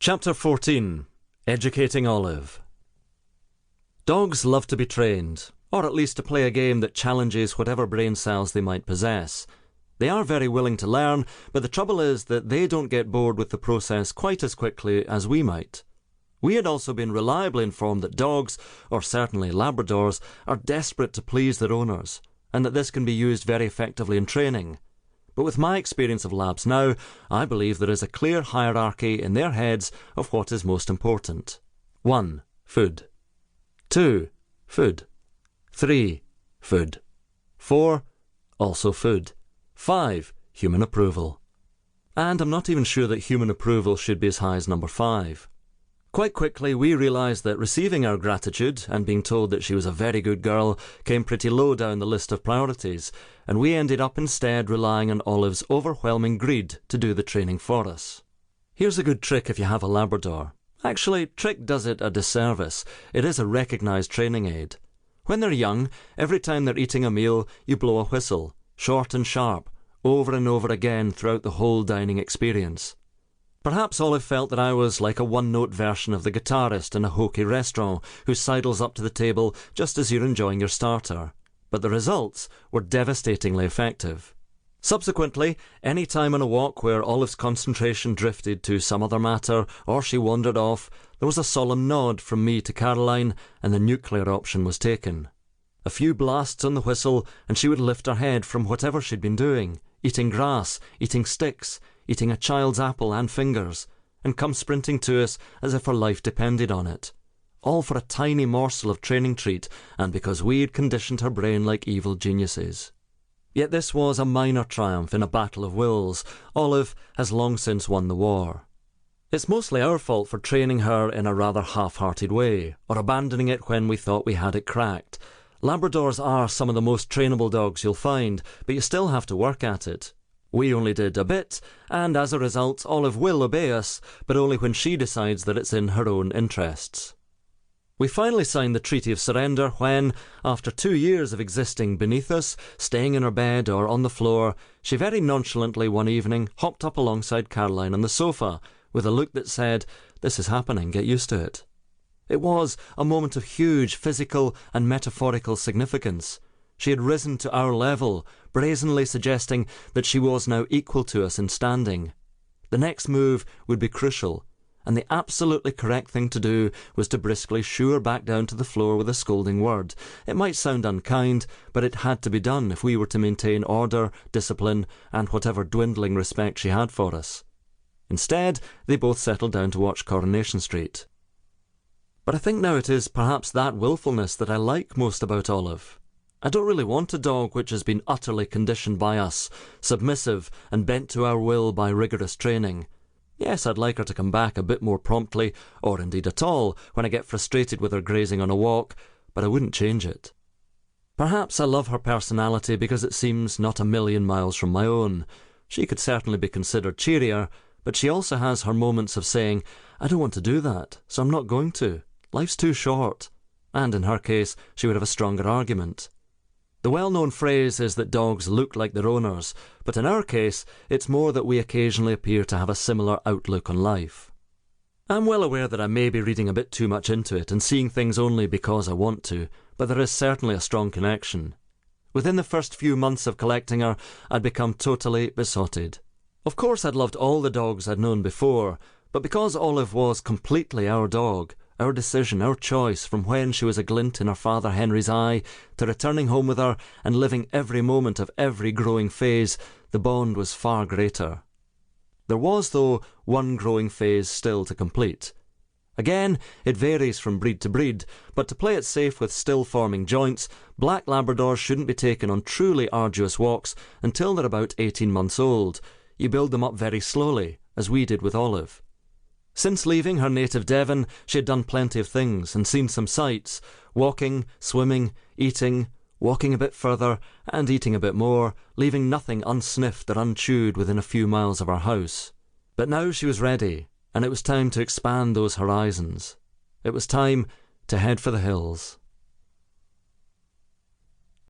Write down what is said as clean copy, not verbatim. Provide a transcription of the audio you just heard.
Chapter 14. Educating Olive. Dogs love to be trained, or at least to play a game that challenges whatever brain cells they might possess. They are very willing to learn, but the trouble is that they don't get bored with the process quite as quickly as we might. We had also been reliably informed that dogs, or certainly Labradors, are desperate to please their owners, and that this can be used very effectively in training. But with my experience of labs now, I believe there is a clear hierarchy in their heads of what is most important. 1. Food. 2. Food. 3. Food. 4. Also food. 5. Human approval. And I'm not even sure that human approval should be as high as number 5. Quite quickly we realised that receiving our gratitude and being told that she was a very good girl came pretty low down the list of priorities, and we ended up instead relying on Olive's overwhelming greed to do the training for us. Here's a good trick if you have a Labrador. Actually, trick does it a disservice. It is a recognised training aid. When they're young, every time they're eating a meal, you blow a whistle, short and sharp, over and over again throughout the whole dining experience. Perhaps Olive felt that I was like a one-note version of the guitarist in a hokey restaurant who sidles up to the table just as you're enjoying your starter. But the results were devastatingly effective. Subsequently, any time on a walk where Olive's concentration drifted to some other matter or she wandered off, there was a solemn nod from me to Caroline and the nuclear option was taken. A few blasts on the whistle and she would lift her head from whatever she'd been doing, eating grass, eating sticks, eating a child's apple and fingers, and come sprinting to us as if her life depended on it. All for a tiny morsel of training treat, and because we had conditioned her brain like evil geniuses. Yet this was a minor triumph in a battle of wills. Olive has long since won the war. It's mostly our fault for training her in a rather half-hearted way, or abandoning it when we thought we had it cracked. Labradors are some of the most trainable dogs you'll find, but you still have to work at it. We only did a bit, and as a result Olive will obey us, but only when she decides that it's in her own interests. We finally signed the Treaty of Surrender when, after 2 years of existing beneath us, staying in her bed or on the floor, she very nonchalantly one evening hopped up alongside Caroline on the sofa, with a look that said, "This is happening, get used to it." It was a moment of huge physical and metaphorical significance. She had risen to our level, brazenly suggesting that she was now equal to us in standing. The next move would be crucial, and the absolutely correct thing to do was to briskly shoo her back down to the floor with a scolding word. It might sound unkind, but it had to be done if we were to maintain order, discipline, and whatever dwindling respect she had for us. Instead, they both settled down to watch Coronation Street. But I think now it is perhaps that willfulness that I like most about Olive. I don't really want a dog which has been utterly conditioned by us, submissive and bent to our will by rigorous training. Yes, I'd like her to come back a bit more promptly, or indeed at all, when I get frustrated with her grazing on a walk, but I wouldn't change it. Perhaps I love her personality because it seems not a million miles from my own. She could certainly be considered cheerier, but she also has her moments of saying, "I don't want to do that, so I'm not going to. Life's too short." And in her case, she would have a stronger argument. The well-known phrase is that dogs look like their owners, but in our case, it's more that we occasionally appear to have a similar outlook on life. I'm well aware that I may be reading a bit too much into it and seeing things only because I want to, but there is certainly a strong connection. Within the first few months of collecting her, I'd become totally besotted. Of course I'd loved all the dogs I'd known before, but because Olive was completely our dog, our decision, our choice, from when she was a glint in her father Henry's eye to returning home with her and living every moment of every growing phase, the bond was far greater. There was, though, one growing phase still to complete. Again, it varies from breed to breed, but to play it safe with still-forming joints, black Labradors shouldn't be taken on truly arduous walks until they're about 18 months old. You build them up very slowly, as we did with Olive. Since leaving her native Devon, she had done plenty of things and seen some sights, walking, swimming, eating, walking a bit further, and eating a bit more, leaving nothing unsniffed or unchewed within a few miles of our house. But now she was ready, and it was time to expand those horizons. It was time to head for the hills.